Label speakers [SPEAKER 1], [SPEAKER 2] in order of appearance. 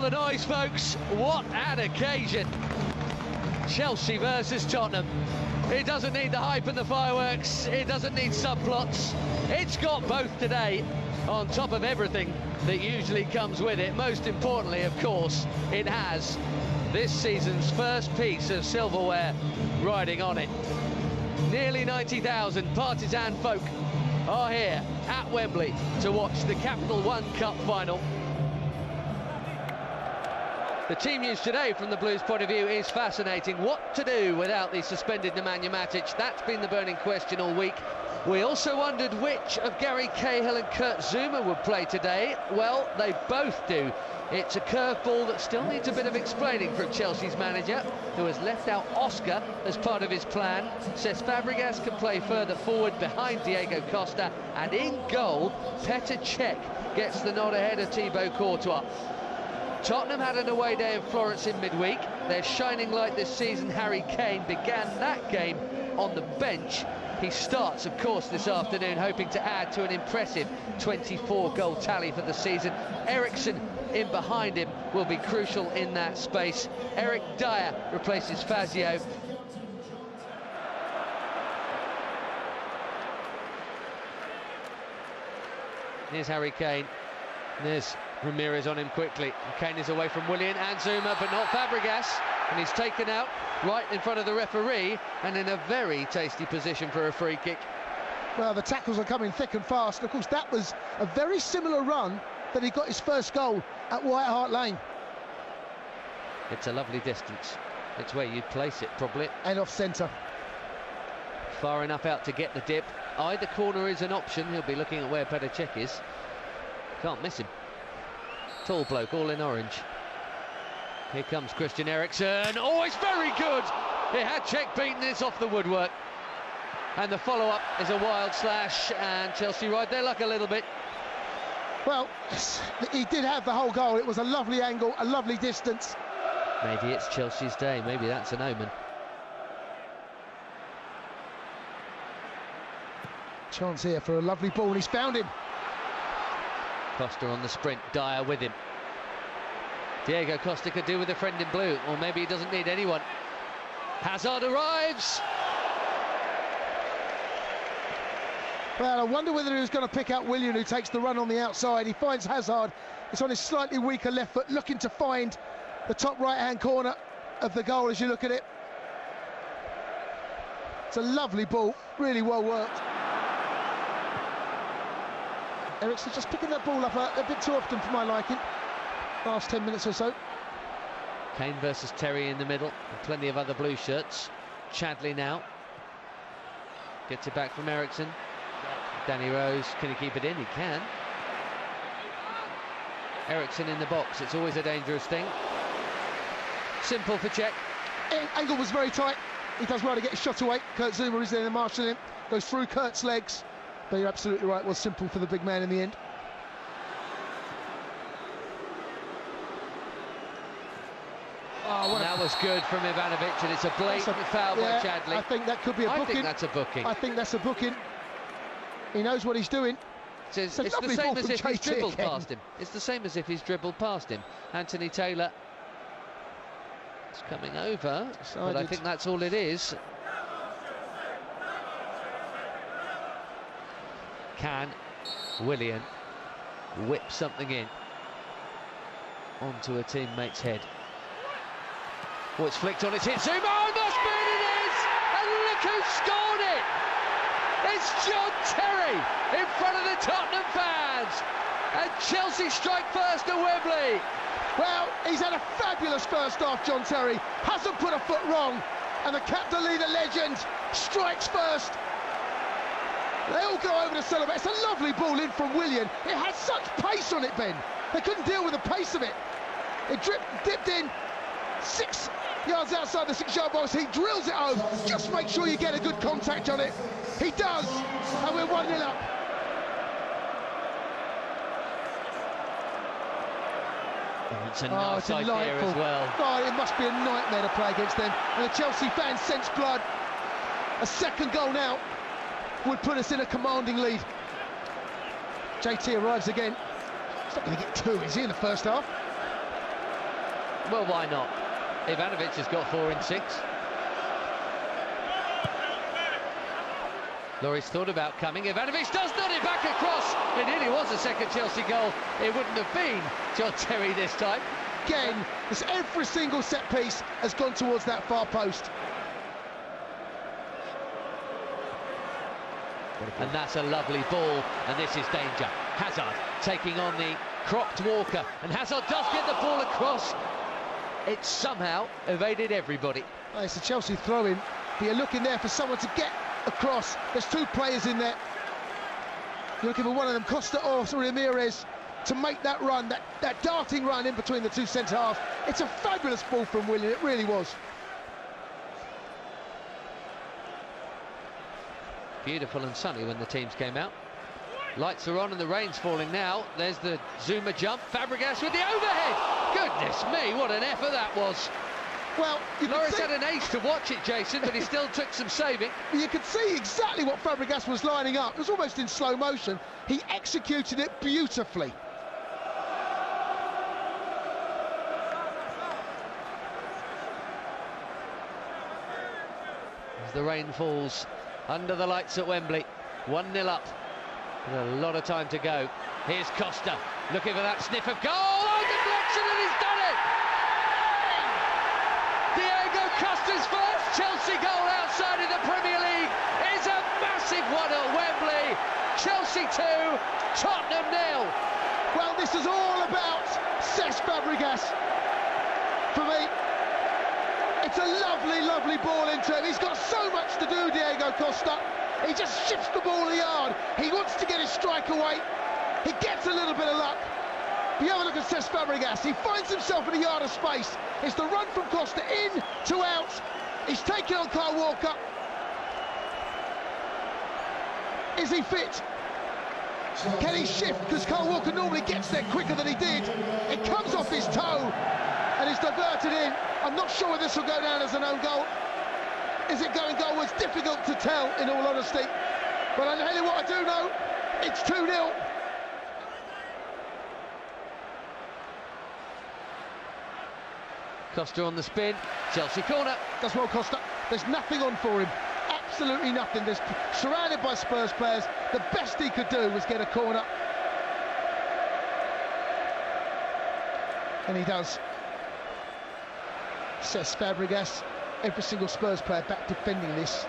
[SPEAKER 1] Feel the noise, folks. What an occasion. Chelsea versus Tottenham. It doesn't need the hype and the fireworks. It doesn't need subplots. It's got both today, on top of everything that usually comes with it. Most importantly, of course, it has this season's first piece of silverware riding on it. Nearly 90,000 partisan folk are here at Wembley to watch the Capital One Cup final. The team news today from the Blues' point of view is fascinating. What to do without the suspended Nemanja Matic? That's been the burning question all week. We also wondered which of Gary Cahill and Kurt Zuma would play today. Well, they both do. It's a curveball that still needs a bit of explaining from Chelsea's manager, who has left out Oscar as part of his plan. Says Fabregas can play further forward behind Diego Costa, and in goal, Petr Cech gets the nod ahead of Thibaut Courtois. Tottenham had an away day in Florence in midweek. Their shining light this season, Harry Kane, began that game on the bench. He starts, of course, this afternoon, hoping to add to an impressive 24-goal tally for the season. Eriksen in behind him will be crucial in that space. Eric Dyer replaces Fazio. Here's Harry Kane. There's Ramirez on him quickly. Kane is away from Willian and Zuma, but not Fabregas. And he's taken out right in front of the referee and in a very tasty position for a free kick.
[SPEAKER 2] Well, the tackles are coming thick and fast. And of course, that was a very similar run that he got his first goal at White Hart Lane.
[SPEAKER 1] It's a lovely distance. It's where you'd place it, probably.
[SPEAKER 2] And off centre.
[SPEAKER 1] Far enough out to get the dip. Either corner is an option. He'll be looking at where Petr Cech is. Can't miss him. Tall bloke, all in orange. Here comes Christian Eriksen. Oh, it's very good! It had Cech beaten, it's off the woodwork. And the follow-up is a wild slash, and Chelsea ride their luck a little bit.
[SPEAKER 2] Well, he did have the whole goal. It was a lovely angle, a lovely distance.
[SPEAKER 1] Maybe it's Chelsea's day, maybe that's an omen.
[SPEAKER 2] Chance here for a lovely ball, and he's found him.
[SPEAKER 1] Costa on the sprint, Dyer with him. Diego Costa could do with a friend in blue, or maybe he doesn't need anyone. Hazard arrives!
[SPEAKER 2] Well, I wonder whether he was going to pick out Willian, who takes the run on the outside. He finds Hazard. It's on his slightly weaker left foot, looking to find the top right-hand corner of the goal as you look at it. It's a lovely ball, really well worked. Eriksen just picking that ball up a bit too often for my liking. Last 10 minutes or so.
[SPEAKER 1] Kane versus Terry in the middle, and plenty of other blue shirts. Chadley now. Gets it back from Eriksen. Danny Rose, can he keep it in? He can. Eriksen in the box, it's always a dangerous thing. Simple for Cech.
[SPEAKER 2] Angle was very tight. He does well to get his shot away. Kurt Zuma is there marshalling him. Goes through Kurt's legs. But you're absolutely right, it was simple for the big man in the end.
[SPEAKER 1] Oh, that was good from Ivanovic, and it's a blatant foul by Chadley.
[SPEAKER 2] I think that could be a booking.
[SPEAKER 1] I think that's a booking.
[SPEAKER 2] I think that's a booking. He knows what he's doing.
[SPEAKER 1] It's the same as if he's dribbled past him. It's the same as if he's dribbled past him. Anthony Taylor is coming over, but I think that's all it is. Can Willian whip something in onto a teammate's head? Oh, it's flicked on, it's hit Zuma, and the spin it is! And look who scored it! It's John Terry in front of the Tottenham fans! And Chelsea strike first at Wembley!
[SPEAKER 2] Well, he's had a fabulous first half, John Terry. Hasn't put a foot wrong. And the captain leader legend strikes first. They all go over to celebrate. It's a lovely ball in from Willian. It has such pace on it, Ben. They couldn't deal with the pace of it. It dipped in 6 yards outside the 6-yard box. He drills it home. Just make sure you get a good contact on it. He does. And we're 1-0 up.
[SPEAKER 1] It's a nice idea as well.
[SPEAKER 2] God, it must be a nightmare to play against them. And the Chelsea fans sense blood. A second goal now would put us in a commanding lead. JT arrives again. He's not going to get two, is he, in the first half?
[SPEAKER 1] Well, why not? Ivanovic has got 4 in 6. Lloris thought about coming. Ivanovic does nod it back across. It nearly was a second Chelsea goal. It wouldn't have been John Terry this time.
[SPEAKER 2] Again, it's every single set piece has gone towards that far post.
[SPEAKER 1] And that's a lovely ball, and this is danger. Hazard taking on the cropped Walker, and Hazard does get the ball across. It somehow evaded everybody.
[SPEAKER 2] Well, it's a Chelsea throw-in, but you're looking there for someone to get across. There's 2 players in there. You're looking for one of them, Costa or Ramirez, to make that run, that darting run in between the 2 centre-halves. It's a fabulous ball from Willian, it really was.
[SPEAKER 1] Beautiful and sunny when the teams came out. Lights are on and the rain's falling now. There's the Zuma jump. Fabregas with the overhead. Goodness me, what an effort that was.
[SPEAKER 2] Well,
[SPEAKER 1] Lloris had an age to watch it, Jason, but he still took some saving.
[SPEAKER 2] You could see exactly what Fabregas was lining up. It was almost in slow motion. He executed it beautifully.
[SPEAKER 1] As the rain falls under the lights at Wembley, 1-0 up. With a lot of time to go. Here's Costa, looking for that sniff of goal. Oh, deflection, and he's done it! Diego Costa's first Chelsea goal outside of the Premier League is a massive one at Wembley. Chelsea 2, Tottenham 0.
[SPEAKER 2] Well, this is all about Cesc Fabregas. For me, it's a lovely, lovely ball into him. He's got so much to do, Diego Costa. He just shifts the ball a yard. He wants to get his strike away. He gets a little bit of luck. You have a look at Cesc Fabregas. He finds himself in a yard of space. It's the run from Costa in to out. He's taking on Kyle Walker. Is he fit? Can he shift? Because Kyle Walker normally gets there quicker than he did. It comes off his toe and is diverted in. I'm not sure this will go down as an own goal. Is it going goalwards? Difficult to tell, in all honesty. But I tell you what I do know, it's 2-0.
[SPEAKER 1] Costa on the spin, Chelsea corner.
[SPEAKER 2] That's well, Costa. There's nothing on for him. Absolutely nothing. There's surrounded by Spurs players. The best he could do was get a corner. And he does. Cesc Fabregas, every single Spurs player back defending this.